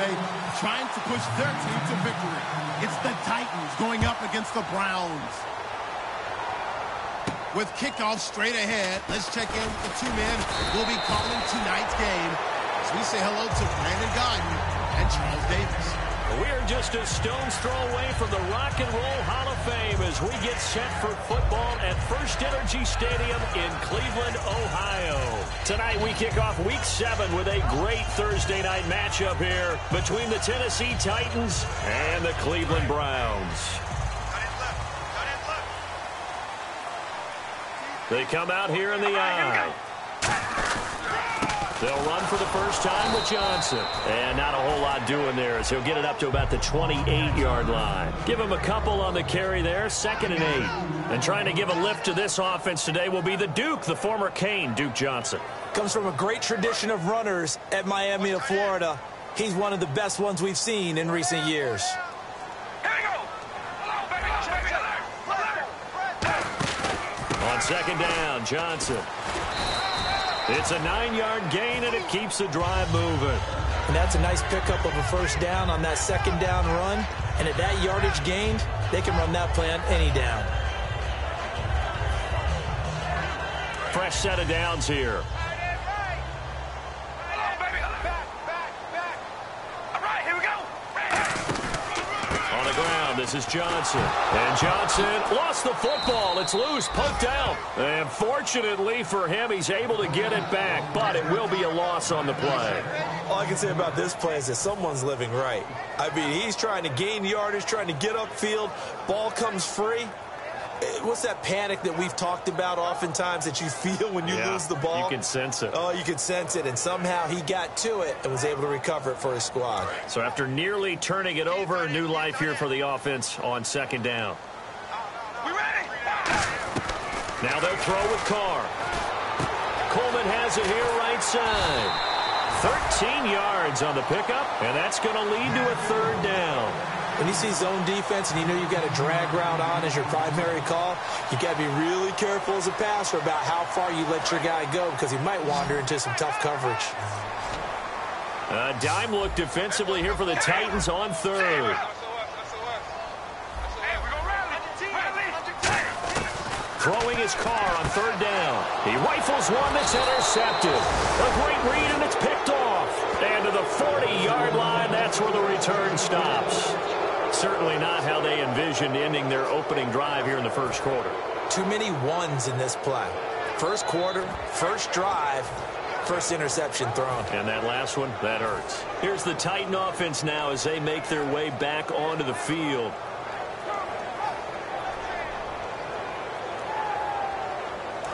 today, trying to push their team to victory. It's the Titans going up against the Browns. With kickoff straight ahead, let's check in with the two men who will be calling tonight's game as we say hello to Brandon Guyton and Charles Davis. We're just a stone's throw away from the Rock and Roll Hall of Fame as we get set for football at First Energy Stadium in Cleveland, Ohio. Tonight we kick off Week 7 with a great Thursday night matchup here between the Tennessee Titans and the Cleveland Browns. They come out here in the eye. They'll run for the first time with Johnson. And not a whole lot doing there as he'll get it up to about the 28-yard line. Give him a couple on the carry there, 2nd and 8. And trying to give a lift to this offense today will be the Duke, the former Cane, Duke Johnson. Comes from a great tradition of runners at Miami of Florida. He's one of the best ones we've seen in recent years. On 2nd down, Johnson. It's a 9-yard gain, and it keeps the drive moving. And that's a nice pickup of a first down on that 2nd down run. And at that yardage gained, they can run that play on any down. Fresh set of downs here. On the ground, this is Johnson. And Johnson lost the football. It's loose, poked out. And fortunately for him, he's able to get it back, but it will be a loss on the play. All I can say about this play is that someone's living right. I mean, he's trying to gain yardage, trying to get upfield. Ball comes free. What's that panic that we've talked about oftentimes that you feel when you lose the ball? You can sense it. Oh, you can sense it. And somehow he got to it and was able to recover it for his squad. So after nearly turning it over, new life here for the offense on 2nd down. We ready? Now they'll throw with Carr. Coleman has it here right side. 13 yards on the pickup, and that's going to lead to a 3rd down. When you see zone defense and you know you've got a drag route on as your primary call, you got to be really careful as a passer about how far you let your guy go because he might wander into some tough coverage. A dime look defensively here for the Titans on 3rd. Throwing his Carr on 3rd down. He rifles one that's intercepted. A great read, and it's picked off. And to the 40-yard line, that's where the return stops. Certainly not how they envisioned ending their opening drive here in the 1st quarter. Too many ones in this play. 1st quarter, 1st drive, 1st interception thrown. And that last one, that hurts. Here's the Titan offense now as they make their way back onto the field.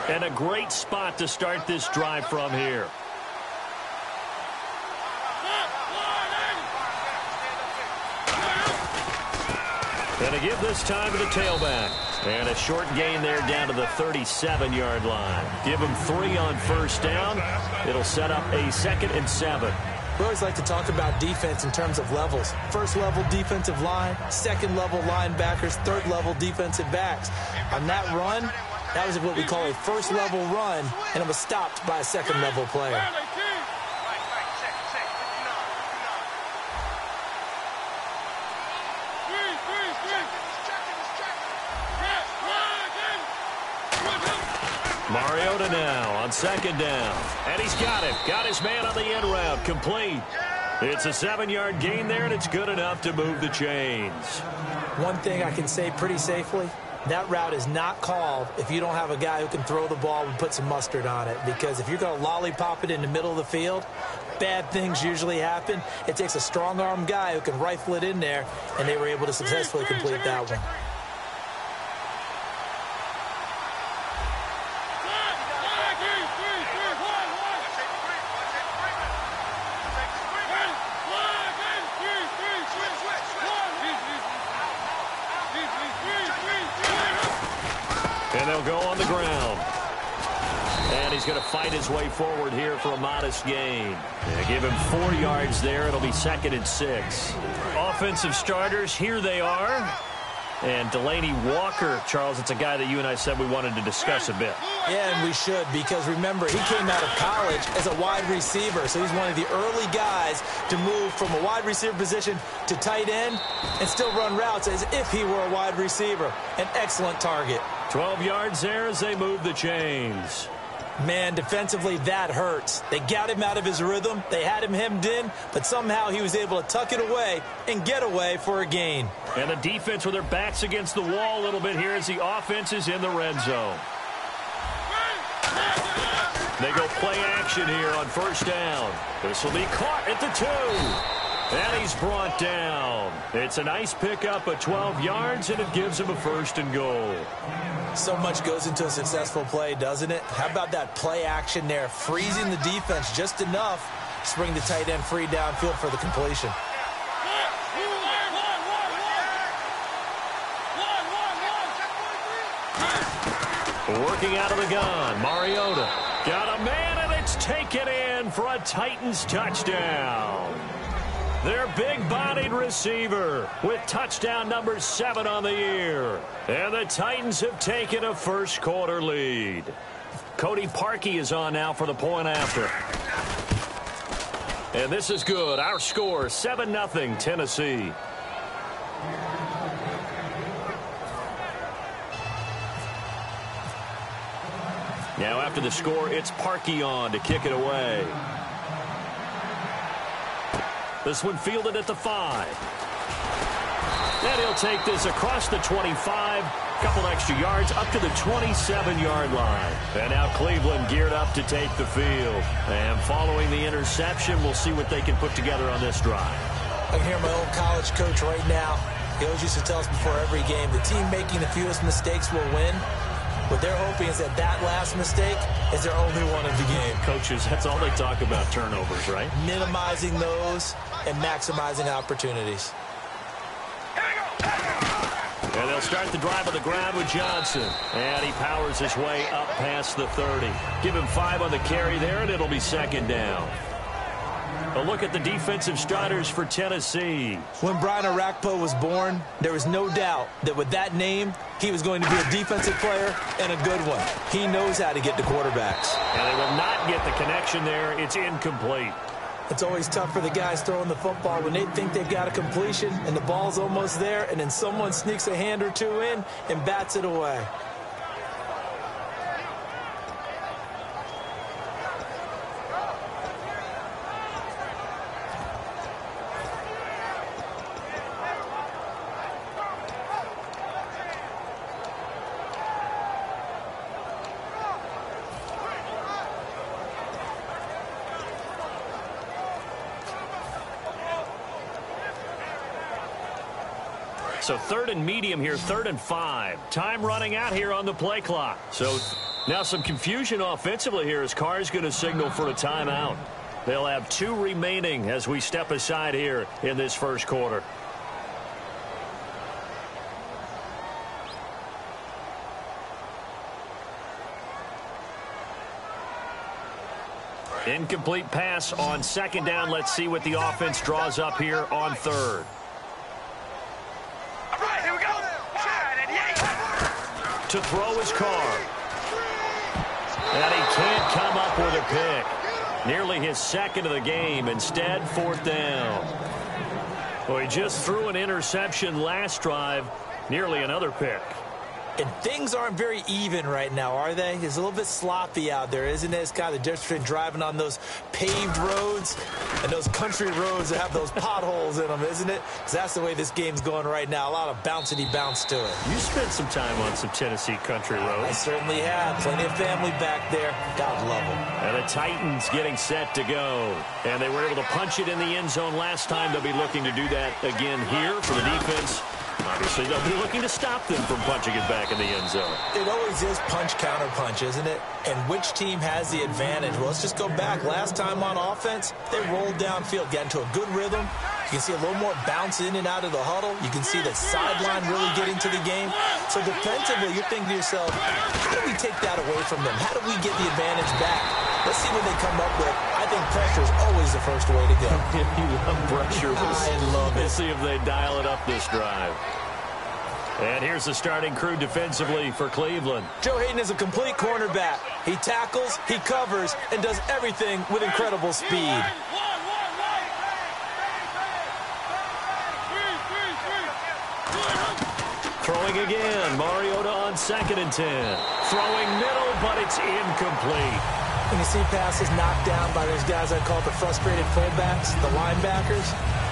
And a great spot to start this drive from here. And a give this time to the tailback. And a short gain there down to the 37-yard line. Give him 3 on 1st down. It'll set up a 2nd and 7. We always like to talk about defense in terms of levels. 1st level defensive line, 2nd level linebackers, 3rd level defensive backs. On that run, that was what we call a 1st level run, and it was stopped by a 2nd level player. Mariota now on 2nd down. And he's got it. Got his man on the end route. Complete. It's a 7-yard gain there, and it's good enough to move the chains. One thing I can say pretty safely, that route is not called if you don't have a guy who can throw the ball and put some mustard on it. Because if you're going to lollipop it in the middle of the field, bad things usually happen. It takes a strong-arm guy who can rifle it in there, and they were able to successfully complete that one. And they'll go on the ground. And he's going to fight his way forward here for a modest gain. And give him 4 yards there. It'll be 2nd and 6. Offensive starters, here they are. And Delaney Walker, Charles, it's a guy that you and I said we wanted to discuss a bit. Yeah, and we should, because remember, he came out of college as a wide receiver, so he's one of the early guys to move from a wide receiver position to tight end and still run routes as if he were a wide receiver. An excellent target. 12 yards there as they move the chains. Man, defensively, that hurts. They got him out of his rhythm. They had him hemmed in, but somehow he was able to tuck it away and get away for a gain. And the defense with their backs against the wall a little bit here as the offense is in the red zone. They go play action here on first down. This will be caught at the 2. And he's brought down. It's a nice pickup of 12 yards, and it gives him a first and goal. So much goes into a successful play, doesn't it? How about that play action there, freezing the defense just enough to bring the tight end free downfield for the completion. Working out of the gun, Mariota got a man, and it's taken in for a Titans touchdown. Their big-bodied receiver with touchdown number 7 on the year. And the Titans have taken a first-quarter lead. Cody Parkey is on now for the point after. And this is good. Our score, 7-0 Tennessee. Now after the score, it's Parkey on to kick it away. This one fielded at the 5. And he'll take this across the 25. Couple extra yards up to the 27-yard line. And now Cleveland geared up to take the field. And following the interception, we'll see what they can put together on this drive. I can hear my old college coach right now. He always used to tell us before every game, the team making the fewest mistakes will win. What they're hoping is that that last mistake is their only one of the game. Coaches, that's all they talk about, turnovers, right? Minimizing those and maximizing opportunities. And they'll start the drive on the ground with Johnson. And he powers his way up past the 30. Give him 5 on the carry there, and it'll be second down. A look at the defensive starters for Tennessee. When Brian Orakpo was born, there was no doubt that with that name, he was going to be a defensive player and a good one. He knows how to get to quarterbacks. And they will not get the connection there. It's incomplete. It's always tough for the guys throwing the football when they think they've got a completion and the ball's almost there, and then someone sneaks a hand or two in and bats it away. So 3rd and medium here, 3rd and 5. Time running out here on the play clock. So now some confusion offensively here as Carr's going to signal for a timeout. They'll have 2 remaining as we step aside here in this first quarter. Incomplete pass on second down. Let's see what the offense draws up here on 3rd. To throw his Carr. And he can't come up with a pick. Nearly his 2nd of the game. Instead, 4th down. Well, he just threw an interception last drive. Nearly another pick. And things aren't very even right now, are they? It's a little bit sloppy out there, isn't it? It's kind of the difference between driving on those paved roads and those country roads that have those potholes in them, isn't it? Because that's the way this game's going right now. A lot of bouncy bounce to it. You spent some time on some Tennessee country roads. I certainly have. Plenty of family back there. God love them. And the Titans getting set to go. And they were able to punch it in the end zone last time. They'll be looking to do that again here for the defense. Obviously, they'll be looking to stop them from punching it back in the end zone. It always is punch-counter-punch, isn't it? And which team has the advantage? Well, let's just go back. Last time on offense, they rolled downfield, got into a good rhythm. You can see a little more bounce in and out of the huddle. You can see the sideline really getting to the game. So defensively, you're thinking to yourself, how do we take that away from them? How do we get the advantage back? Let's see what they come up with. I think pressure is always the first way to go. You love pressure. I love it. Let's see if they dial it up this drive. And here's the starting crew defensively for Cleveland. Joe Hayden is a complete cornerback. He tackles, he covers, and does everything with incredible speed. Throwing again. Mariota on 2nd and 10. Throwing middle, but it's incomplete. When you see passes knocked down by those guys I call the frustrated fullbacks, the linebackers,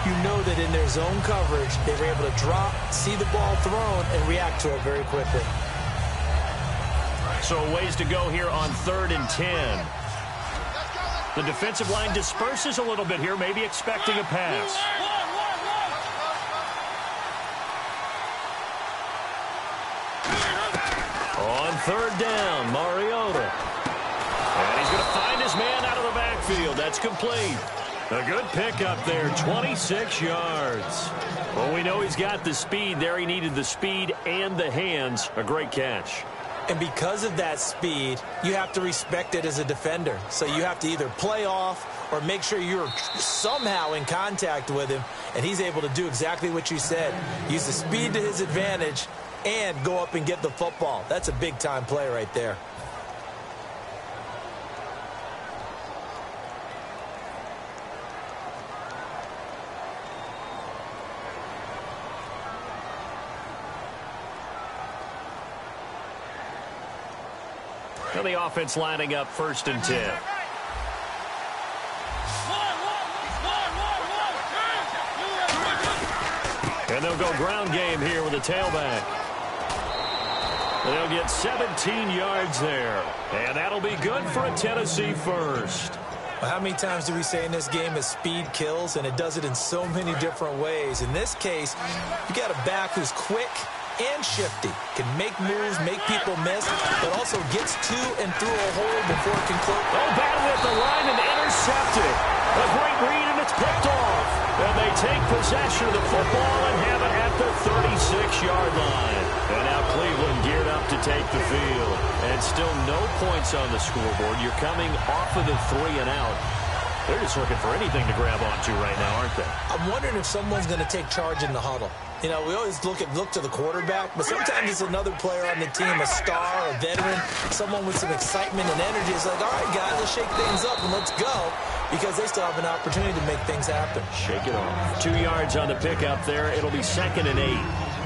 you know that in their zone coverage, they were able to drop, see the ball thrown, and react to it very quickly. So ways to go here on 3rd and 10. The defensive line disperses a little bit here, maybe expecting a pass. On 3rd down, Mariota. And he's going to find his man out of the backfield. That's complete. A good pickup there, 26 yards. Well, we know he's got the speed there. He needed the speed and the hands. A great catch. And because of that speed, you have to respect it as a defender. So you have to either play off or make sure you're somehow in contact with him. And he's able to do exactly what you said. Use the speed to his advantage and go up and get the football. That's a big-time play right there. And the offense lining up 1st and 10. And they'll go ground game here with a tailback. They'll get 17 yards there. And that'll be good for a Tennessee first. Well, how many times do we say in this game that speed kills, and it does it in so many different ways? In this case, you got a back who's quick and shifty, can make moves, make people miss, but also gets to and through a hole before it can close. Oh, battle at the line and intercepted. A great read, and it's picked off. And they take possession of the football and have it at the 36-yard line. And now Cleveland geared up to take the field. And still no points on the scoreboard. You're coming off of the 3 and out. They're just looking for anything to grab onto right now, aren't they? I'm wondering if someone's going to take charge in the huddle. You know, we always look to the quarterback, but sometimes it's another player on the team, a star, a veteran, someone with some excitement and energy. It's like, all right, guys, let's shake things up and let's go, because they still have an opportunity to make things happen. Shake it off. 2 yards on the pickup there. It'll be 2nd and 8.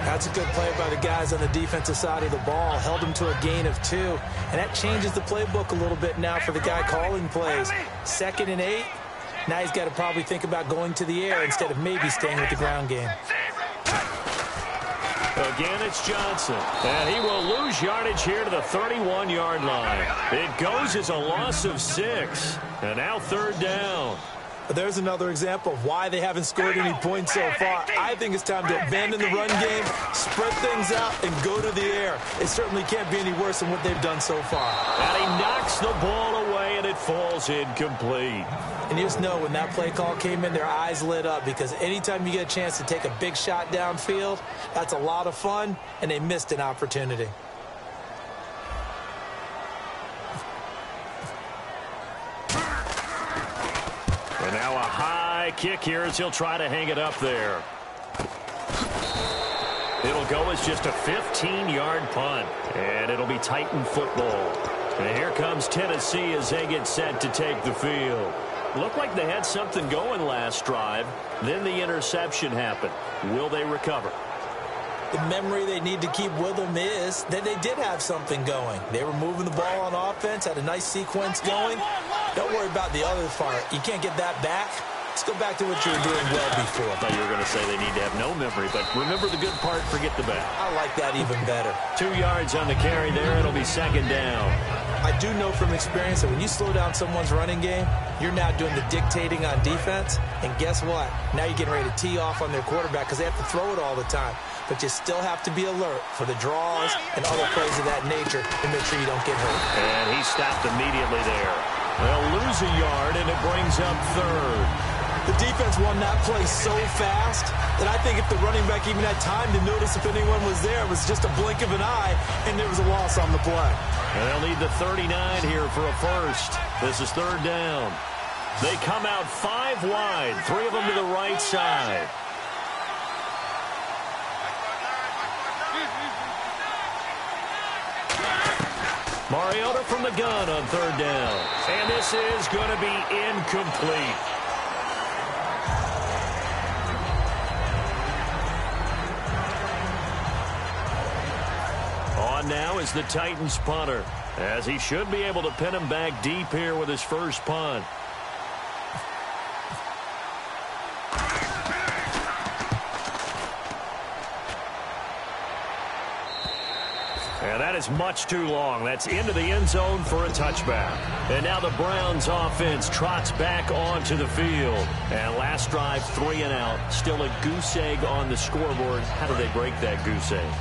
That's a good play by the guys on the defensive side of the ball. Held them to a gain of 2, and that changes the playbook a little bit now for the guy calling plays. 2nd and 8. Now he's got to probably think about going to the air instead of maybe staying with the ground game. Again, it's Johnson. And he will lose yardage here to the 31-yard line. It goes as a loss of 6. And now 3rd down. There's another example of why they haven't scored any points so far. I think it's time to abandon the run game, spread things out, and go to the air. It certainly can't be any worse than what they've done so far. And he knocks the ball away, and it falls incomplete. And you just know when that play call came in, their eyes lit up, because anytime you get a chance to take a big shot downfield, that's a lot of fun, and they missed an opportunity. And now a high kick here as he'll try to hang it up there. It'll go as just a 15-yard punt, and it'll be Titan football. And here comes Tennessee as they get set to take the field. Looked like they had something going last drive. Then the interception happened. Will they recover? The memory they need to keep with them is that they did have something going. They were moving the ball on offense, had a nice sequence going. Don't worry about the other part. You can't get that back. Let's go back to what you were doing well before. I thought you were going to say they need to have no memory, but remember the good part, forget the bad. I like that even better. 2 yards on the carry there. It'll be 2nd down. I do know from experience that when you slow down someone's running game, you're now doing the dictating on defense. And guess what? Now you're getting ready to tee off on their quarterback because they have to throw it all the time. But you still have to be alert for the draws and other plays of that nature to make sure you don't get hurt. And he stopped immediately there. They'll lose a yard, and it brings up 3rd. The defense won that play so fast that I think if the running back even had time to notice if anyone was there, it was just a blink of an eye, and there was a loss on the play. And they'll need the 39 here for a first. This is 3rd down. They come out 5 wide, 3 of them to the right side. Mariota from the gun on third down. And this is going to be incomplete. On now is the Titans punter, as he should be able to pin him back deep here with his first punt. And that is much too long. That's into the end zone for a touchback. And now the Browns offense trots back onto the field. And last drive, 3 and out. Still a goose egg on the scoreboard. How do they break that goose egg?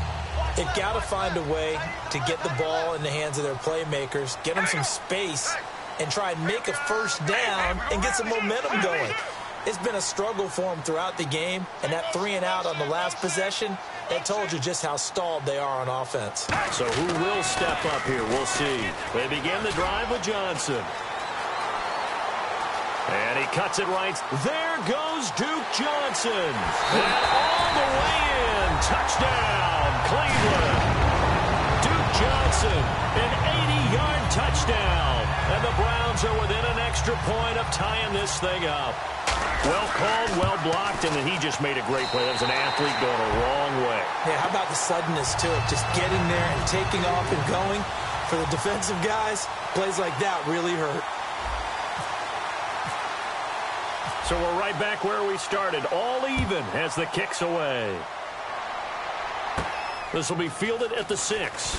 They've got to find a way to get the ball in the hands of their playmakers, get them some space, and try and make a first down and get some momentum going. It's been a struggle for them throughout the game, and that 3 and out on the last possession, that told you just how stalled they are on offense. So who will step up here? We'll see. They begin the drive with Johnson. And he cuts it right. There goes Duke Johnson. And all the way in. Touchdown, Cleveland. Duke Johnson, an 80-yard touchdown. And the Browns are within an extra point of tying this thing up. Well called, well blocked, and then he just made a great play. That was an athlete going a long way. Yeah, how about the suddenness to it? Just getting there and taking off and going. For the defensive guys, plays like that really hurt. So we're right back where we started, all even as the kick's away. This will be fielded at the 6.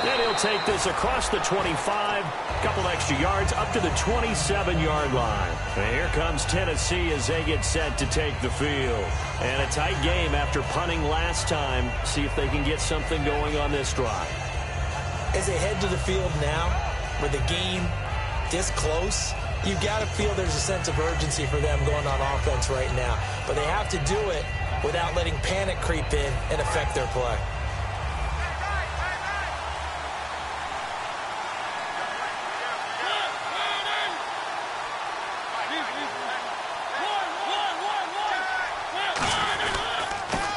And he'll take this across the 25, couple extra yards up to the 27-yard line. And here comes Tennessee as they get set to take the field. And a tight game after punting last time. See if they can get something going on this drive. As they head to the field now, with the game this close, you've got to feel there's a sense of urgency for them going on offense right now. But they have to do it without letting panic creep in and affect their play.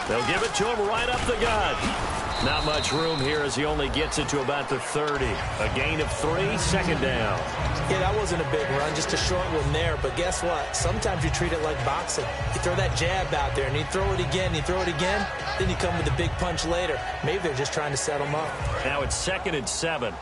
They'll give it to him right up the gut. Not much room here as he only gets it to about the 30. A gain of 3, second down. Yeah, that wasn't a big run, just a short one there. But guess what? Sometimes you treat it like boxing. You throw that jab out there, and you throw it again, you throw it again, then you come with a big punch later. Maybe they're just trying to set them up. Now it's 2nd and 7.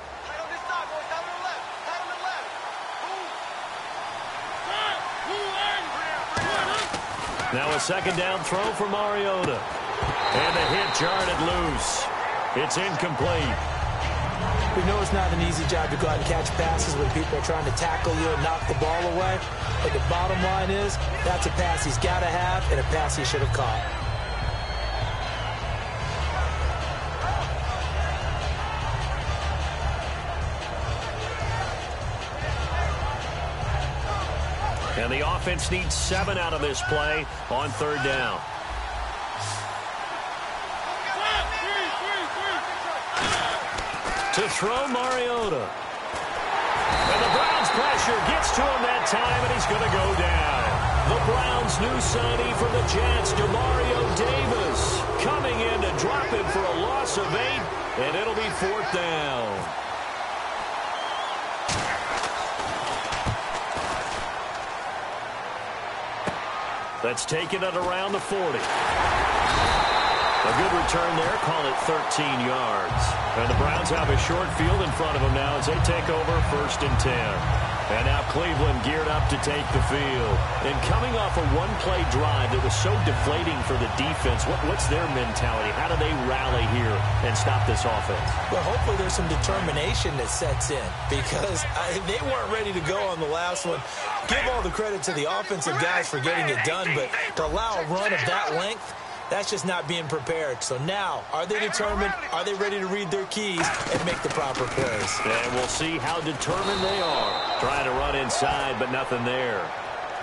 Now a second down throw for Mariota. And the hit jarred it loose. It's incomplete. We know it's not an easy job to go out and catch passes when people are trying to tackle you and knock the ball away. But the bottom line is, that's a pass he's got to have and a pass he should have caught. And the offense needs 7 out of this play on third down. To throw Mariota. And the Browns pressure gets to him that time, and he's going to go down. The Browns' new signee from the Jets, Demario Davis, coming in to drop him for a loss of 8, and it'll be 4th down. That's taken at around the 40. A good return there, call it 13 yards. And the Browns have a short field in front of them now as they take over 1st and 10. And now Cleveland geared up to take the field. And coming off a one-play drive that was so deflating for the defense, what's their mentality? How do they rally here and stop this offense? Well, hopefully there's some determination that sets in because they weren't ready to go on the last one. Give all the credit to the offensive guys for getting it done, but to allow a run of that length, that's just not being prepared. So now, are they determined? Are they ready to read their keys and make the proper plays? And we'll see how determined they are. Trying to run inside, but nothing there.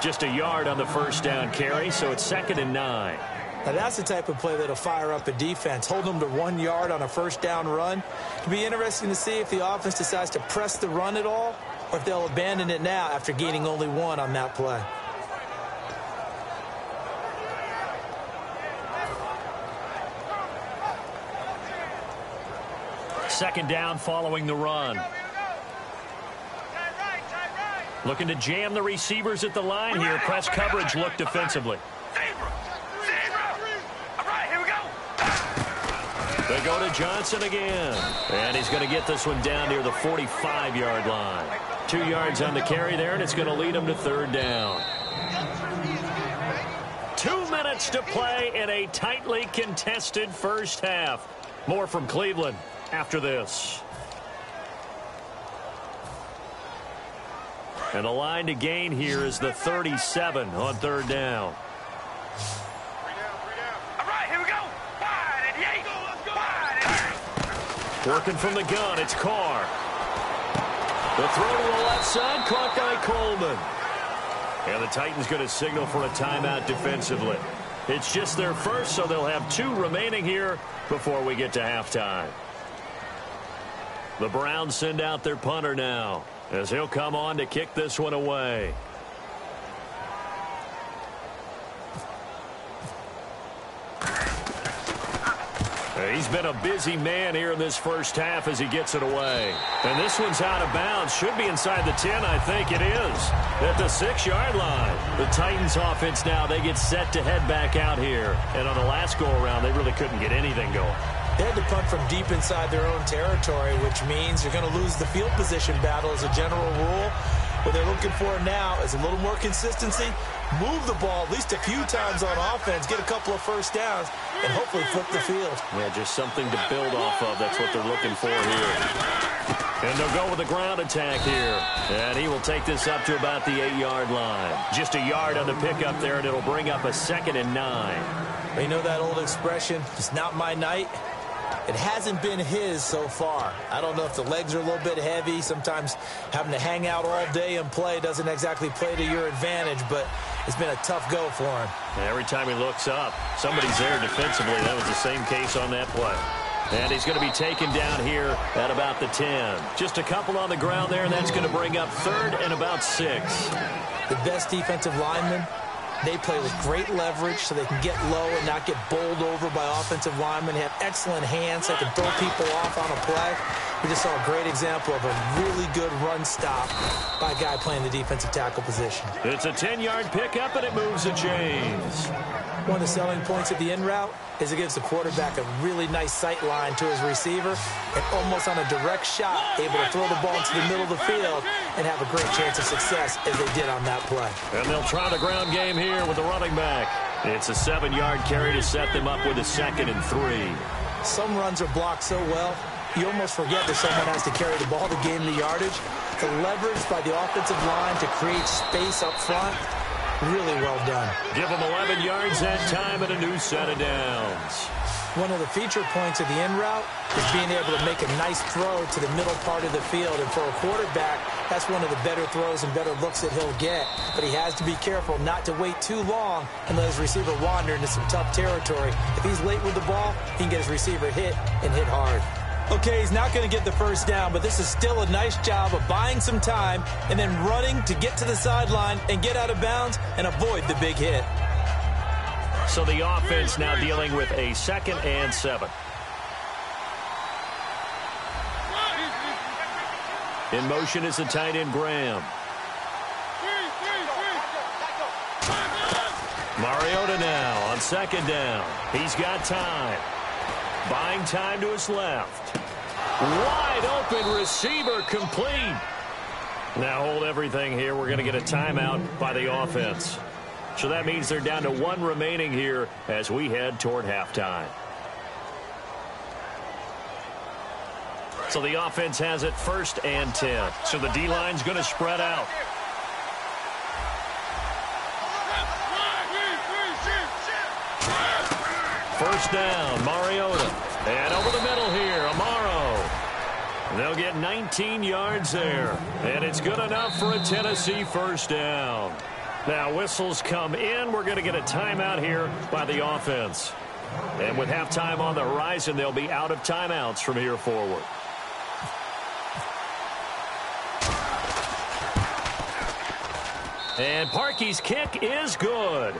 Just a yard on the first down carry, so it's 2nd and 9. Now that's the type of play that'll fire up a defense. Hold them to 1 yard on a first down run. It'll be interesting to see if the offense decides to press the run at all or if they'll abandon it now after gaining only 1 on that play. Second down following the run. Looking to jam the receivers at the line here. Press coverage look defensively. They go to Johnson again. And he's going to get this one down near the 45-yard line. 2 yards on the carry there, and it's going to lead him to third down. 2 minutes to play in a tightly contested first half. More from Cleveland after this. And the line to gain here is the 37 on third down. Working from the gun, it's Carr. The throw to the left side, caught by Coleman. And the Titans going to signal for a timeout defensively. It's just their first, so they'll have 2 remaining here before we get to halftime. The Browns send out their punter now, as he'll come on to kick this one away. He's been a busy man here in this first half as he gets it away. And this one's out of bounds. Should be inside the 10, I think it is. At the 6-yard line. The Titans offense now, they get set to head back out here. And on the last go-around, they really couldn't get anything going. They had to punt from deep inside their own territory, which means you're going to lose the field position battle as a general rule. What they're looking for now is a little more consistency, move the ball at least a few times on offense, get a couple of first downs, and hopefully flip the field. Yeah, just something to build off of. That's what they're looking for here. And they'll go with a ground attack here. And he will take this up to about the 8-yard line. Just a yard on the pickup there, and it'll bring up a 2nd and 9. You know that old expression, it's not my night? It hasn't been his so far. I don't know if the legs are a little bit heavy. Sometimes having to hang out all day and play doesn't exactly play to your advantage, but it's been a tough go for him. And every time he looks up, somebody's there defensively. That was the same case on that play. And he's going to be taken down here at about the 10. Just a couple on the ground there, and that's going to bring up 3rd and about 6. The best defensive linemen, they play with great leverage so they can get low and not get bowled over by offensive linemen. They have excellent hands. They can throw people off on a play. We just saw a great example of a really good run stop by a guy playing the defensive tackle position. It's a 10-yard pickup, and it moves the chains. One of the selling points of the in route is it gives the quarterback a really nice sight line to his receiver and almost on a direct shot able to throw the ball into the middle of the field and have a great chance of success as they did on that play. And they'll try the ground game here with the running back. It's a 7-yard carry to set them up with a 2nd and 3. Some runs are blocked so well, you almost forget that someone has to carry the ball to gain the yardage. The leverage by the offensive line to create space up front, really well done. Give them 11 yards that time and a new set of downs. One of the feature points of the in route is being able to make a nice throw to the middle part of the field. And for a quarterback, that's one of the better throws and better looks that he'll get. But he has to be careful not to wait too long and let his receiver wander into some tough territory. If he's late with the ball, he can get his receiver hit and hit hard. Okay, he's not going to get the first down, but this is still a nice job of buying some time and then running to get to the sideline and get out of bounds and avoid the big hit. So the offense now dealing with a 2nd and 7. In motion is the tight end, Graham. Mariota now on 2nd down. He's got time. Buying time to his left. Wide open receiver complete. Now hold everything here. We're going to get a timeout by the offense. So that means they're down to 1 remaining here as we head toward halftime. So the offense has it 1st and 10. So the D-line's going to spread out. First down, Mariota. And over the middle here, Amaro. They'll get 19 yards there. And it's good enough for a Tennessee first down. Now whistles come in. We're going to get a timeout here by the offense. And with halftime on the horizon, they'll be out of timeouts from here forward. And Parkey's kick is good.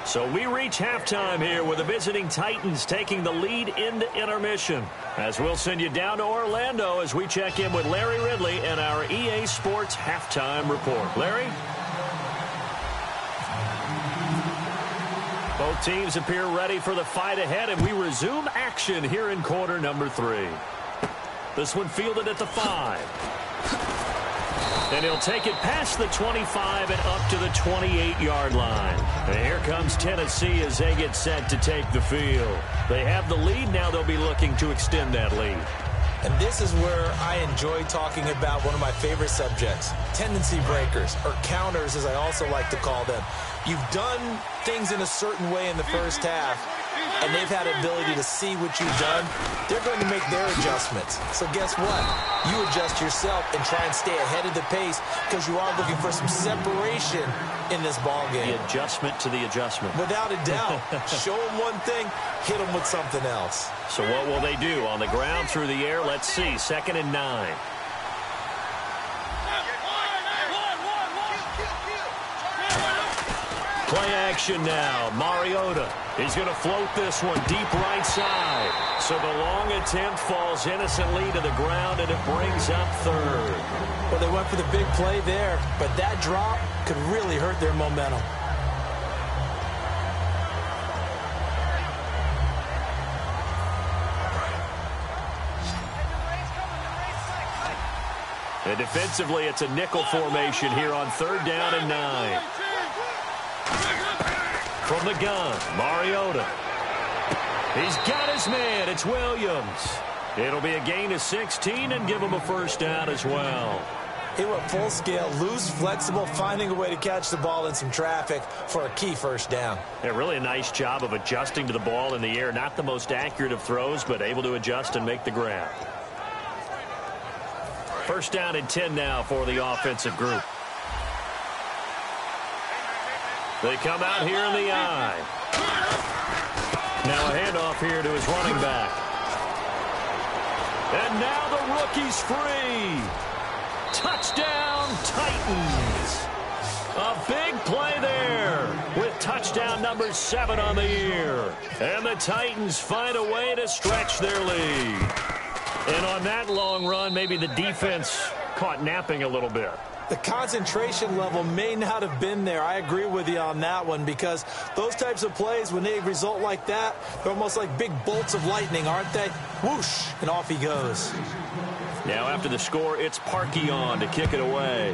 So we reach halftime here with the visiting Titans taking the lead into intermission. As we'll send you down to Orlando as we check in with Larry Ridley and our EA Sports Halftime Report. Larry? Both teams appear ready for the fight ahead, and we resume action here in quarter number 3. This one fielded at the 5. And he'll take it past the 25 and up to the 28-yard line. And here comes Tennessee as they get set to take the field. They have the lead. Now they'll be looking to extend that lead. And this is where I enjoy talking about one of my favorite subjects, tendency breakers, or counters as I also like to call them. You've done things in a certain way in the first half, and they've had the ability to see what you've done. They're going to make their adjustments. So guess what? You adjust yourself and try and stay ahead of the pace because you are looking for some separation in this ball game. The adjustment to the adjustment. Without a doubt. Show them one thing, hit them with something else. So what will they do? On the ground, through the air? Let's see. 2nd and 9. Play action now. Mariota. He's going to float this one deep right side. So the long attempt falls innocently to the ground, and it brings up 3rd. Well, they went for the big play there, but that drop could really hurt their momentum. And defensively, it's a nickel formation here on 3rd down and 9. From the gun, Mariota. He's got his man. It's Williams. It'll be a gain of 16 and give him a 1st down as well. He went full scale, loose, flexible, finding a way to catch the ball in some traffic for a key 1st down. Yeah, really a nice job of adjusting to the ball in the air. Not the most accurate of throws, but able to adjust and make the grab. 1st down and 10 now for the offensive group. They come out here in the I. Now a handoff here to his running back. And now the rookie's free. Touchdown, Titans. A big play there with touchdown number 7 on the year. And the Titans find a way to stretch their lead. And on that long run, maybe the defense caught napping a little bit. The concentration level may not have been there. I agree with you on that one because those types of plays, when they result like that, they're almost like big bolts of lightning, aren't they? Whoosh, and off he goes. Now after the score, it's Parkey on to kick it away.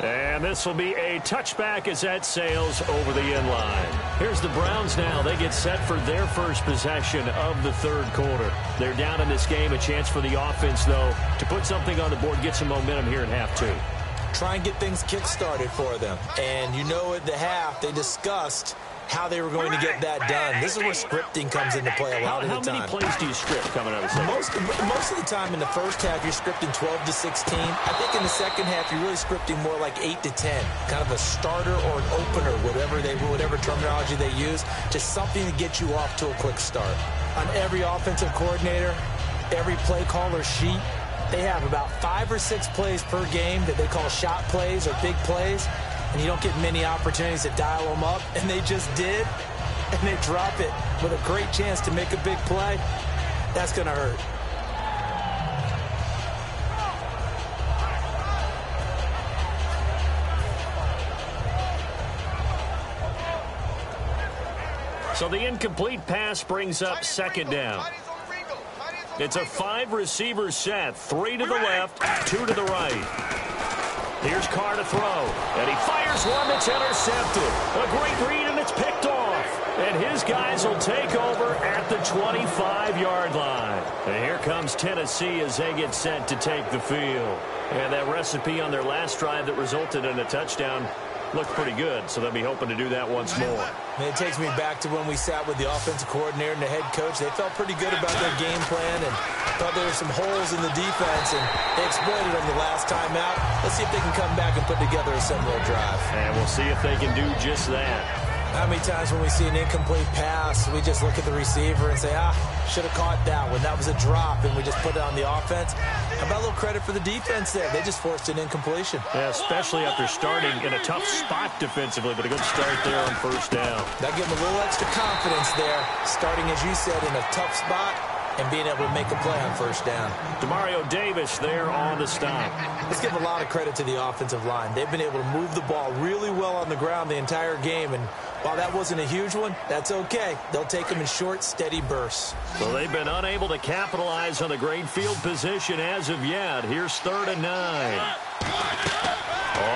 And this will be a touchback as that sails over the end line. Here's the Browns now. They get set for their first possession of the 3rd quarter. They're down in this game. A chance for the offense, though, to put something on the board, get some momentum here in half 2. Try and get things kick-started for them. And you know at the half, they discussed how they were going to get that done. This is where scripting comes into play a lot of the time. How many plays do you script coming out of the second? Most of the time in the first half, you're scripting 12 to 16. I think in the second half, you're really scripting more like 8 to 10. Kind of a starter or an opener, whatever terminology they use, just something to get you off to a quick start. On every offensive coordinator, every play caller sheet, they have about 5 or 6 plays per game that they call shot plays or big plays. And you don't get many opportunities to dial them up, and they just did, and they drop it with a great chance to make a big play. That's going to hurt. So the incomplete pass brings up 2nd down. It's a 5-receiver set, 3 to the left, 2 to the right. Here's Carr to throw, and he fires one that's intercepted. A great read, and it's picked off. And his guys will take over at the 25-yard line. And here comes Tennessee as they get set to take the field. And that recipe on their last drive that resulted in a touchdown looked pretty good, so they'll be hoping to do that once more. And it takes me back to when we sat with the offensive coordinator and the head coach. They felt pretty good about their game plan and thought there were some holes in the defense, and they exploited them the last time out. Let's see if they can come back and put together a similar drive. And we'll see if they can do just that. How many times when we see an incomplete pass, we just look at the receiver and say, should have caught that one. That was a drop, and we just put it on the offense. How about a little credit for the defense there? They just forced an incompletion. Yeah, especially after starting in a tough spot defensively, but a good start there on first down. That gave them a little extra confidence there, starting, as you said, in a tough spot and being able to make a play on first down. Demario Davis there on the stop. Let's give a lot of credit to the offensive line. They've been able to move the ball really well on the ground the entire game, and while that wasn't a huge one, that's okay. They'll take them in short, steady bursts. So they've been unable to capitalize on the great field position as of yet. Here's 3rd and 9.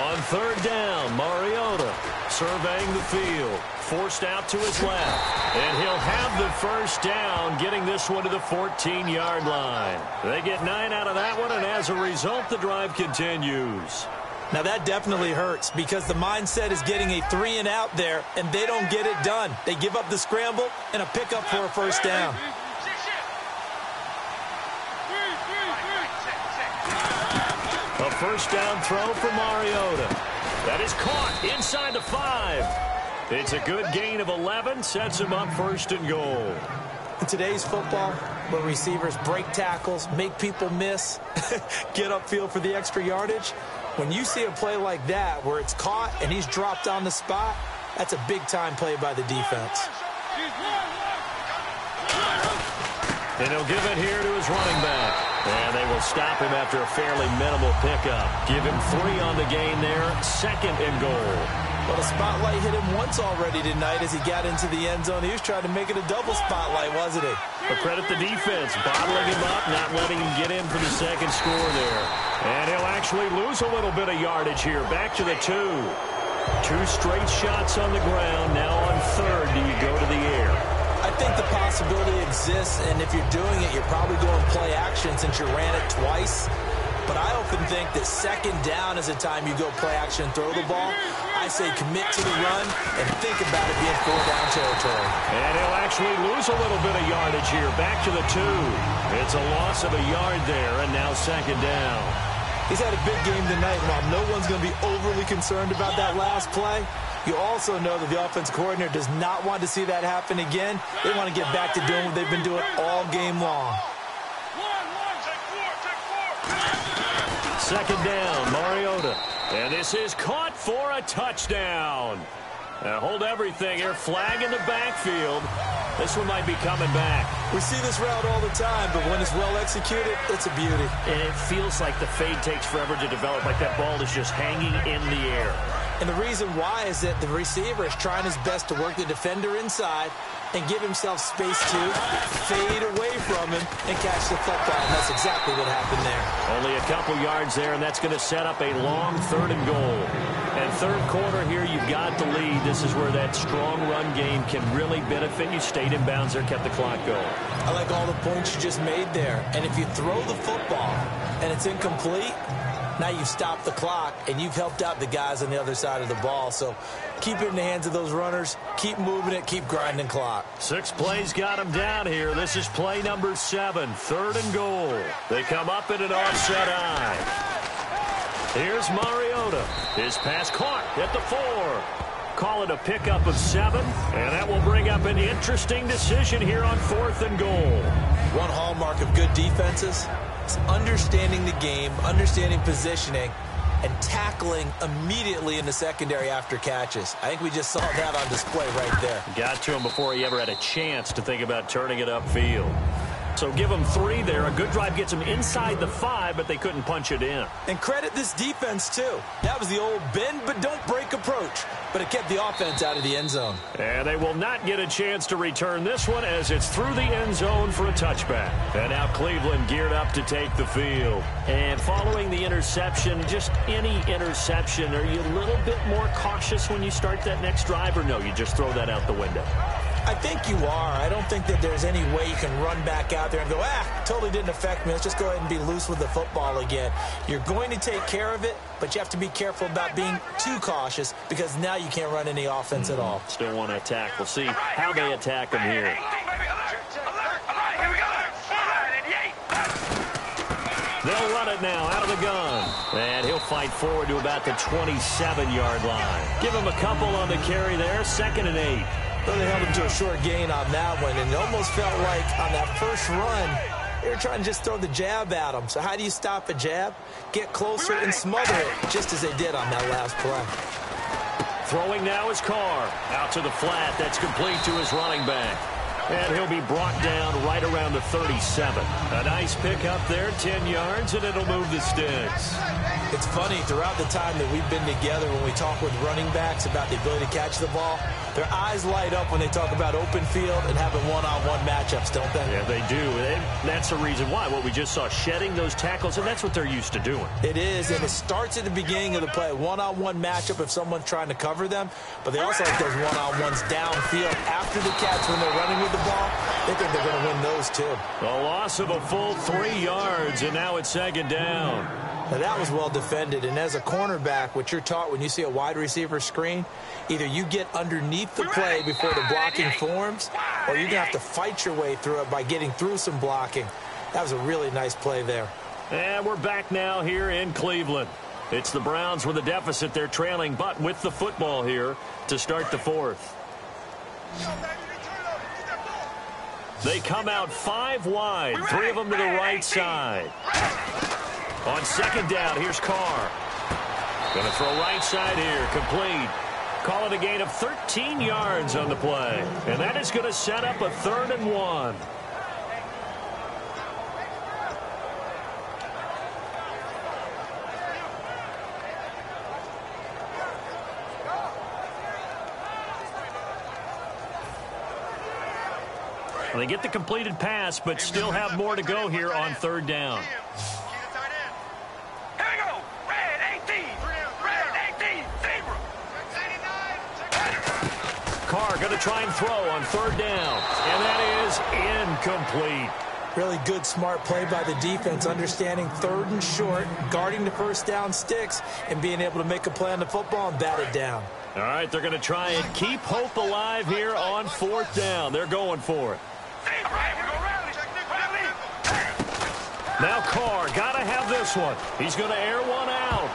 On 3rd down, Mariota surveying the field. Forced out to his left. And he'll have the first down, getting this one to the 14-yard line. They get 9 out of that one, and as a result, the drive continues. Now, that definitely hurts because the mindset is getting a 3-and-out there, and they don't get it done. They give up the scramble and a pickup for a first down. A first down throw for Mariota. That is caught inside the 5. It's a good gain of 11, sets him up 1st and goal. In today's football, where receivers break tackles, make people miss, get upfield for the extra yardage, when you see a play like that where it's caught and he's dropped on the spot, that's a big-time play by the defense. And he'll give it here to his running back. And they will stop him after a fairly minimal pickup. Give him 3 on the gain there, 2nd and goal. Well, the spotlight hit him once already tonight as he got into the end zone. He was trying to make it a double spotlight, wasn't he? But credit the defense, bottling him up, not letting him get in for the 2nd score there. And he'll actually lose a little bit of yardage here. Back to the 2. 2 straight shots on the ground. Now on 3rd, do you go to the air? I think the possibility exists, and if you're doing it, you're probably going play action since you ran it twice. But I often think that 2nd down is a time you go play action and throw the ball. I say commit to the run and think about it being 4-down territory. And he'll actually lose a little bit of yardage here. Back to the 2. It's a loss of a yard there, and now 2nd down. He's had a big game tonight, and while no one's going to be overly concerned about that last play, you also know that the offense coordinator does not want to see that happen again. They want to get back to doing what they've been doing all game long. 2nd down, Mariota. And this is caught for a touchdown. Now hold everything here. Flag in the backfield. This one might be coming back. We see this route all the time, but when it's well executed, it's a beauty. And it feels like the fade takes forever to develop, like that ball is just hanging in the air. And the reason why is that the receiver is trying his best to work the defender inside and give himself space to fade away from him and catch the football. And that's exactly what happened there. Only a couple yards there, and that's going to set up a long 3rd and goal. And 3rd quarter here, you've got the lead. This is where that strong run game can really benefit you. Stayed in bounds there, kept the clock going. I like all the points you just made there. And if you throw the football and it's incomplete, now you've stopped the clock, and you've helped out the guys on the other side of the ball. So keep it in the hands of those runners. Keep moving it. Keep grinding clock. 6 plays got him down here. This is play number 7, 3rd and goal. They come up in an offset eye. Here's Mariota. His pass caught at the 4. Call it a pickup of 7, and that will bring up an interesting decision here on 4th and goal. One hallmark of good defenses is understanding the game, understanding positioning, and tackling immediately in the secondary after catches. I think we just saw that on display right there. Got to him before he ever had a chance to think about turning it upfield. So give them 3 there. A good drive gets them inside the 5, but they couldn't punch it in. And credit this defense, too. That was the old bend but don't break approach, but it kept the offense out of the end zone. And they will not get a chance to return this one as it's through the end zone for a touchback. And now Cleveland geared up to take the field. And following the interception, just any interception, are you a little bit more cautious when you start that next drive, or no, you just throw that out the window? I think you are. I don't think that there's any way you can run back out there and go, totally didn't affect me. Let's just go ahead and be loose with the football again. You're going to take care of it, but you have to be careful about being too cautious because now you can't run any offense at all. Still want to attack. We'll see how they attack them here. They'll run it now out of the gun. And he'll fight forward to about the 27-yard line. Give him a couple on the carry there, 2nd and 8. Well, they held him to a short gain on that one, and it almost felt like on that first run, they were trying to just throw the jab at him. So how do you stop a jab? Get closer and smother it, just as they did on that last play. Throwing now is Carr. Out to the flat. That's complete to his running back. And he'll be brought down right around the 37. A nice pickup there, 10 yards, and it'll move the sticks. It's funny, throughout the time that we've been together, when we talk with running backs about the ability to catch the ball, their eyes light up when they talk about open field and having one-on-one matchups, don't they? Yeah, they do. And that's the reason why. What we just saw, shedding those tackles, and that's what they're used to doing. It is, and it starts at the beginning of the play. One-on-one matchup if someone's trying to cover them, but they also like those one-on-ones downfield after the catch when they're running with the ball. They think they're going to win those, too. A loss of a full 3 yards, and now it's 2nd down. Now, that was well defended, and as a cornerback, what you're taught when you see a wide receiver screen, either you get underneath the play before the blocking forms, or you're going to have to fight your way through it by getting through some blocking. That was a really nice play there. And we're back now here in Cleveland. It's the Browns with a deficit. They're trailing, but with the football here to start the 4th. They come out 5 wide, 3 of them to the right side. On 2nd down, here's Carr. Going to throw right side here, complete. Call it a gain of 13 yards on the play. And that is going to set up a 3rd and 1. They get the completed pass, but still have more to go here on 3rd down. Here we go. Red 18. Red 18. Zebra. Carr going to try and throw on 3rd down. And that is incomplete. Really good, smart play by the defense, understanding 3rd and short, guarding the 1st down sticks, and being able to make a play on the football and bat it down. All right, they're going to try and keep hope alive here on 4th down. They're going for it. Now Carr, got to have this one. He's going to air one out.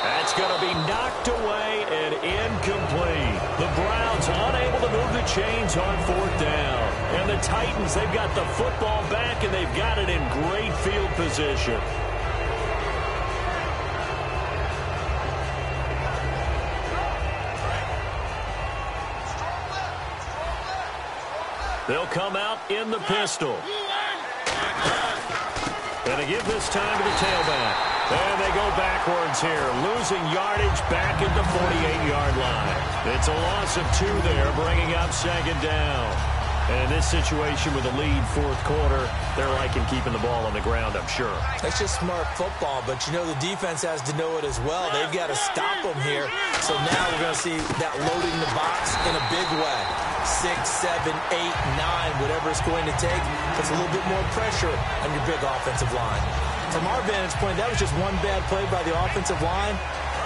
That's going to be knocked away and incomplete. The Browns unable to move the chains on 4th down. And the Titans, they've got the football back, and they've got it in great field position. They'll come out in the pistol. And they give this time to the tailback. And they go backwards here, losing yardage back at the 48-yard line. It's a loss of 2 there, bringing up 2nd down. And in this situation with the lead 4th quarter, they're liking keeping the ball on the ground, I'm sure. That's just smart football, but you know the defense has to know it as well. They've got to stop them here. So now we're going to see that loading the box in a big way. 6, 7, 8, 9, whatever it's going to take, puts a little bit more pressure on your big offensive line. From our vantage point, that was just one bad play by the offensive line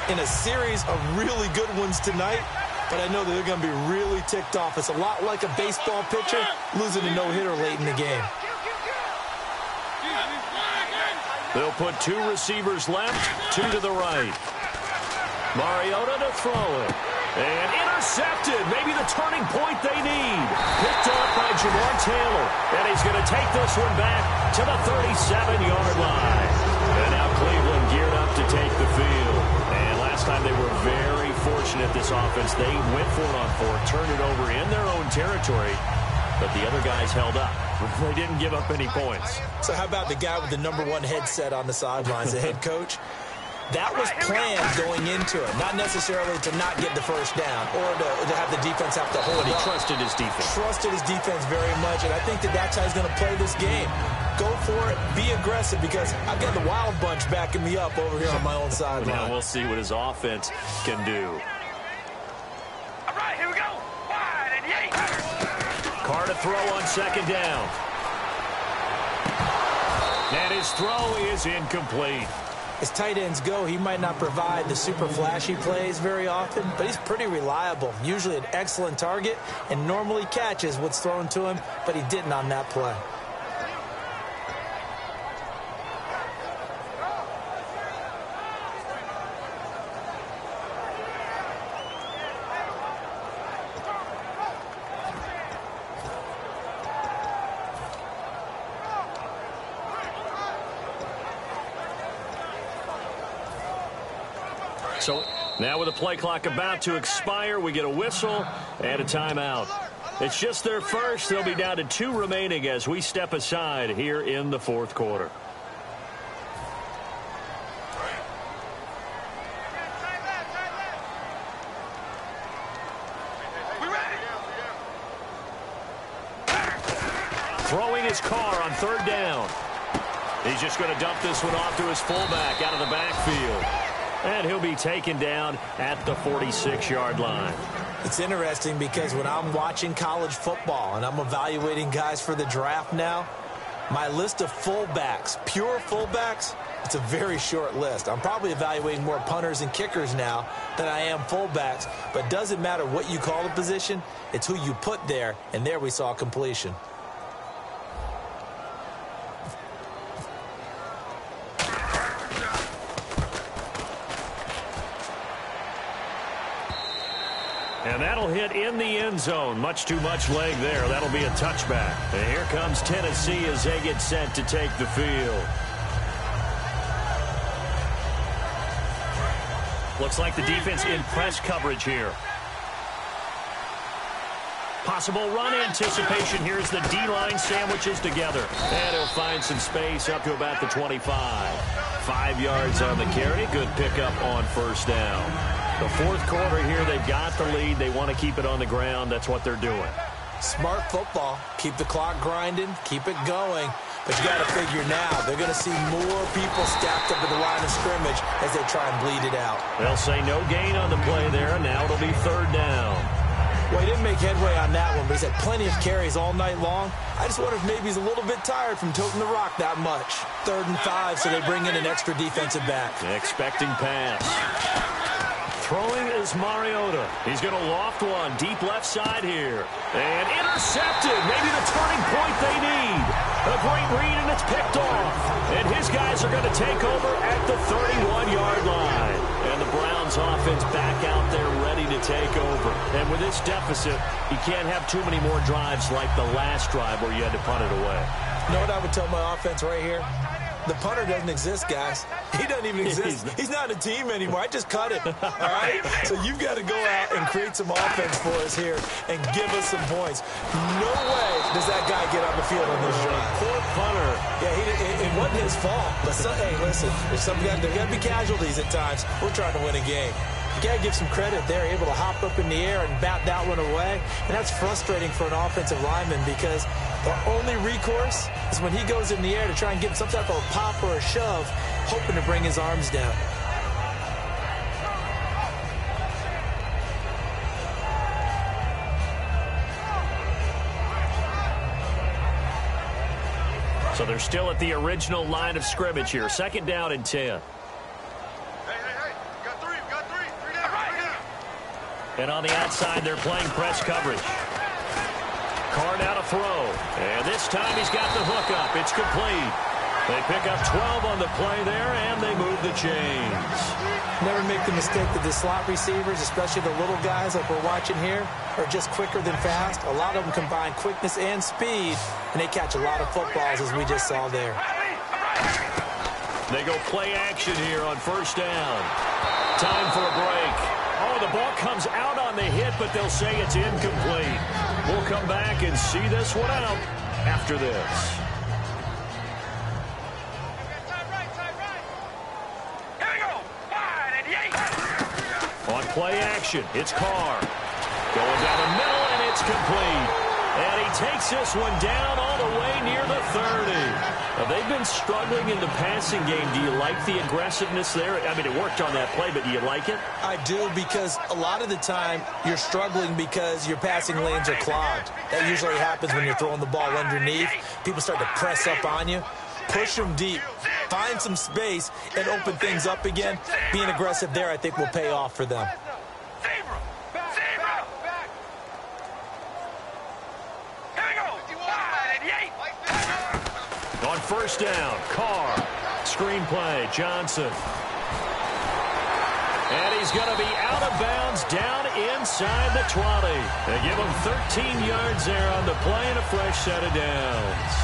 in a series of really good ones tonight. But I know that they're going to be really ticked off. It's a lot like a baseball pitcher losing a no-hitter late in the game. They'll put 2 receivers left, 2 to the right. Mariota to throw it. And intercepted. Maybe the turning point they need. Picked up by Jamar Taylor. And he's going to take this one back to the 37-yard line. And now Cleveland geared up to take the field. And last time they were very fortunate, this offense. They went for it on 4th, turned it over in their own territory. But the other guys held up. They didn't give up any points. So how about the guy with the #1 headset on the sidelines, the head coach? That was planned going into it, not necessarily to not get the 1st down or to have the defense have to hold But he up. trusted his defense. Trusted his defense very much, and I think that that's how he's going to play this game. Go for it, be aggressive, because I've got the Wild Bunch backing me up over here on my own sideline. Now we'll see what his offense can do. All right, here we go. Wide and yay. Carr to throw on 2nd down. And his throw is incomplete. As tight ends go, he might not provide the super flashy plays very often, but he's pretty reliable. Usually an excellent target and normally catches what's thrown to him, but he didn't on that play. So now with the play clock about to expire, we get a whistle and a timeout. It's just their first. They'll be down to 2 remaining as we step aside here in the fourth quarter. Throwing his car on third down. He's just going to dump this one off to his fullback out of the backfield. And he'll be taken down at the 46-yard line. It's interesting because when I'm watching college football and I'm evaluating guys for the draft now, my list of fullbacks, pure fullbacks, it's a very short list. I'm probably evaluating more punters and kickers now than I am fullbacks. But it doesn't matter what you call the position, it's who you put there, and there we saw completion. And that'll hit in the end zone. Much too much leg there. That'll be a touchback. And here comes Tennessee as they get set to take the field. Looks like the defense in press coverage here. Possible run anticipation here as the D-line sandwiches together. And he'll find some space up to about the 25. 5 yards on the carry. Good pickup on first down. The fourth quarter here, they've got the lead. They want to keep it on the ground. That's what they're doing. Smart football. Keep the clock grinding. Keep it going. But you got to figure now, they're going to see more people stacked up at the line of scrimmage as they try and bleed it out. They'll say no gain on the play there. Now it'll be third down. Well, he didn't make headway on that one, but he's had plenty of carries all night long. I just wonder if maybe he's a little bit tired from toting the rock that much. 3rd and 5, so they bring in an extra defensive back. Expecting pass. Throwing is Mariota. He's going to loft one deep left side here. And intercepted. Maybe the turning point they need. A great read, and it's picked off. And his guys are going to take over at the 31-yard line. And the Browns offense back out there ready to take over. And with this deficit, you can't have too many more drives like the last drive where you had to punt it away. You know what I would tell my offense right here? The punter doesn't exist, guys. He doesn't even exist. He's not a team anymore. I just cut him. All right? So you've got to go out and create some offense for us here and give us some points. No way does that guy get on the field on this drive. Poor punter. Yeah, it wasn't his fault. But hey, listen, there's got to be casualties at times. We're trying to win a game. You got to give some credit. They're able to hop up in the air and bat that one away. And that's frustrating for an offensive lineman because the only recourse is when he goes in the air to try and get some type of a pop or a shove, hoping to bring his arms down. So they're still at the original line of scrimmage here. 2nd down and 10. And on the outside, they're playing press coverage. Carr now to throw. And this time he's got the hook up. It's complete. They pick up 12 on the play there, and they move the chains. Never make the mistake that the slot receivers, especially the little guys like we're watching here, are just quicker than fast. A lot of them combine quickness and speed, and they catch a lot of footballs, as we just saw there. They go play action here on first down. Time for a break. Oh, the ball comes out on the hit, but they'll say it's incomplete. We'll come back and see this one out after this. On play action, it's Carr. Going down the middle, and it's complete. And he takes this one down all the way near the 30. Now, they've been struggling in the passing game. Do you like the aggressiveness there? I mean, it worked on that play, but do you like it? I do, because a lot of the time you're struggling because your passing lanes are clogged. That usually happens when you're throwing the ball underneath. People start to press up on you. Push them deep. Find some space and open things up again. Being aggressive there, I think, will pay off for them. On first down, Carr. Screenplay, Johnson. And he's going to be out of bounds down inside the 20. They give him 13 yards there on the play and a fresh set of downs.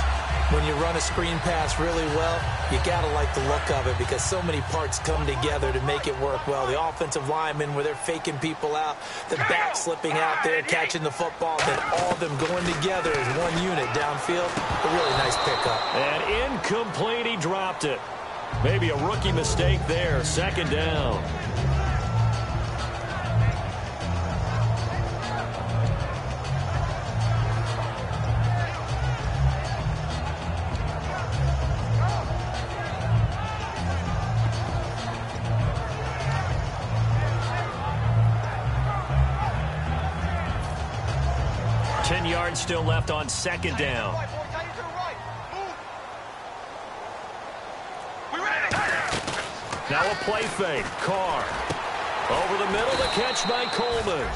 When you run a screen pass really well, you got to like the look of it because so many parts come together to make it work well. The offensive linemen, where they're faking people out, the back slipping out there, catching the football, then all of them going together as one unit downfield. A really nice pickup. And incomplete, he dropped it. Maybe a rookie mistake there, second down. Still left on second down. Now a play fake. Carr. Over the middle, the catch by Coleman.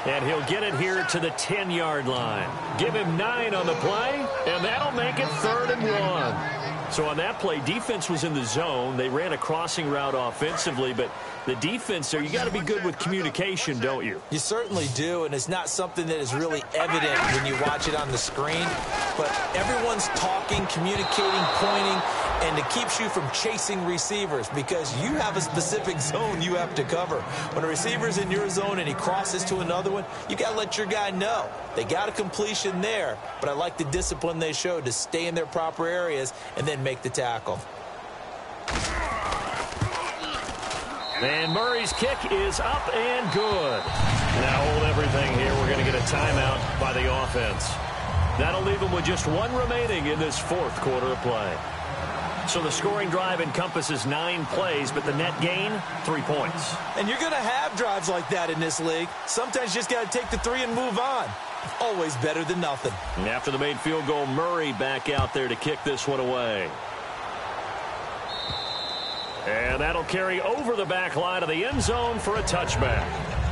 And he'll get it here to the 10-yard line. Give him 9 on the play, and that'll make it 3rd and 1. So on that play, defense was in the zone. They ran a crossing route offensively, but the defense there, you got to be good with communication, don't you? You certainly do, and it's not something that is really evident when you watch it on the screen. But everyone's talking, communicating, pointing, and it keeps you from chasing receivers because you have a specific zone you have to cover. When a receiver's in your zone and he crosses to another one, you got to let your guy know. They got a completion there, but I like the discipline they showed to stay in their proper areas and then make the tackle. And Murray's kick is up and good. Now hold everything here. We're going to get a timeout by the offense. That'll leave them with just 1 remaining in this 4th quarter of play. So the scoring drive encompasses 9 plays, but the net gain, 3 points. And you're going to have drives like that in this league. Sometimes you just got to take the 3 and move on. Always better than nothing. And after the made field goal, Murray back out there to kick this one away. And that'll carry over the back line of the end zone for a touchback.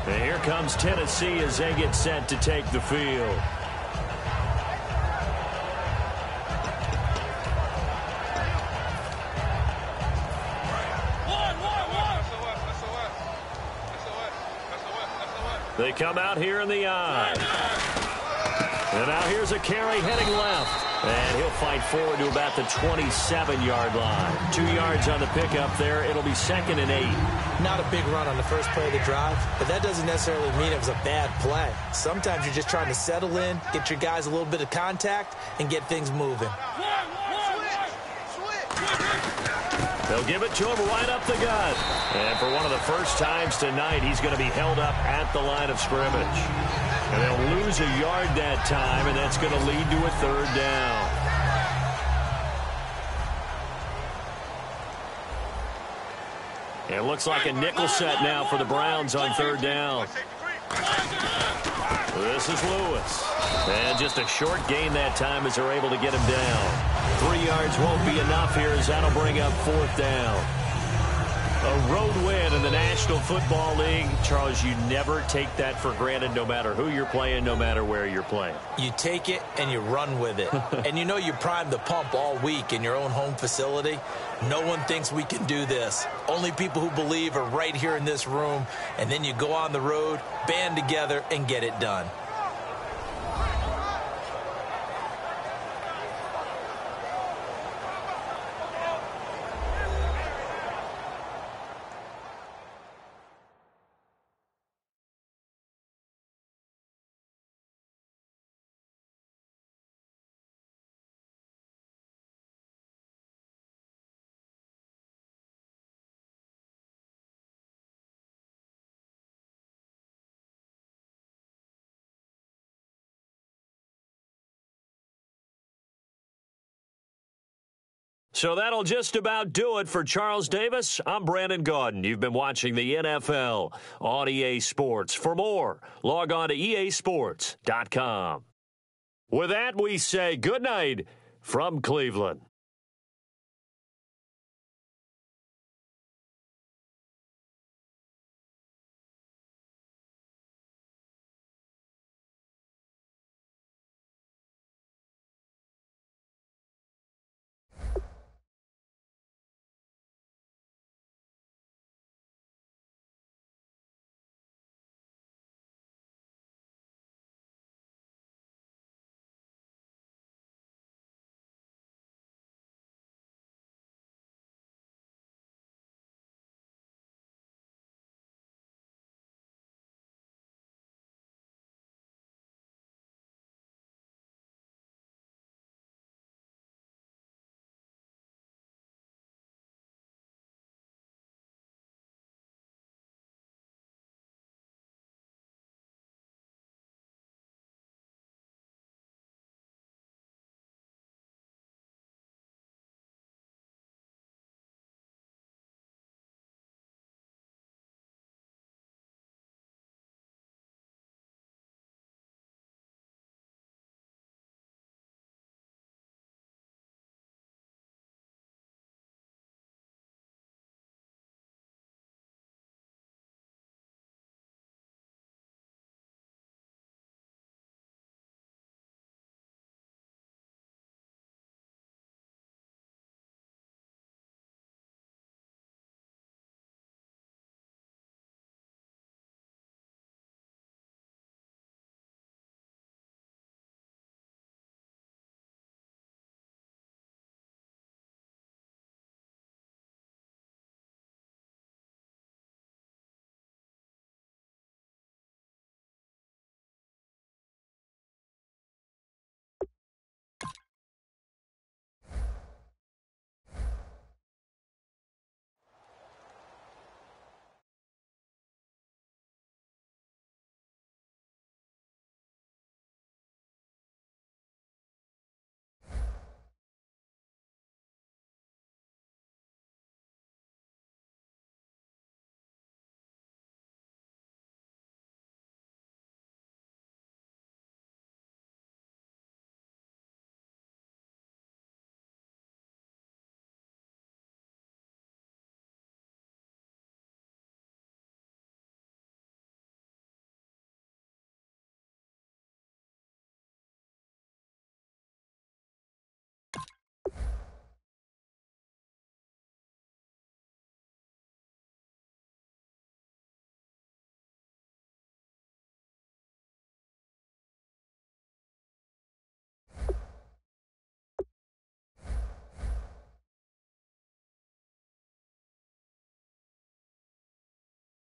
And here comes Tennessee as they get set to take the field. They come out here in the eye. And now here's a carry heading left. And he'll fight forward to about the 27-yard line. 2 yards on the pickup there. It'll be 2nd and 8. Not a big run on the first play of the drive, but that doesn't necessarily mean it was a bad play. Sometimes you're just trying to settle in, get your guys a little bit of contact, and get things moving. They'll give it to him right up the gut. And for one of the first times tonight, he's going to be held up at the line of scrimmage. And they'll lose a yard that time, and that's going to lead to a 3rd down. It looks like a nickel set now for the Browns on 3rd down. This is Lewis. And just a short gain that time as they're able to get him down. 3 yards won't be enough here as that'll bring up 4th down. A road win in the National Football League. Charles, you never take that for granted no matter who you're playing, no matter where you're playing. You take it and you run with it. And you know you primed the pump all week in your own home facility. No one thinks we can do this. Only people who believe are right here in this room. And then you go on the road, band together, and get it done. So that'll just about do it for Charles Davis. I'm Brandon Gaudin. You've been watching the NFL on EA Sports. For more, log on to easports.com. With that, we say good night from Cleveland.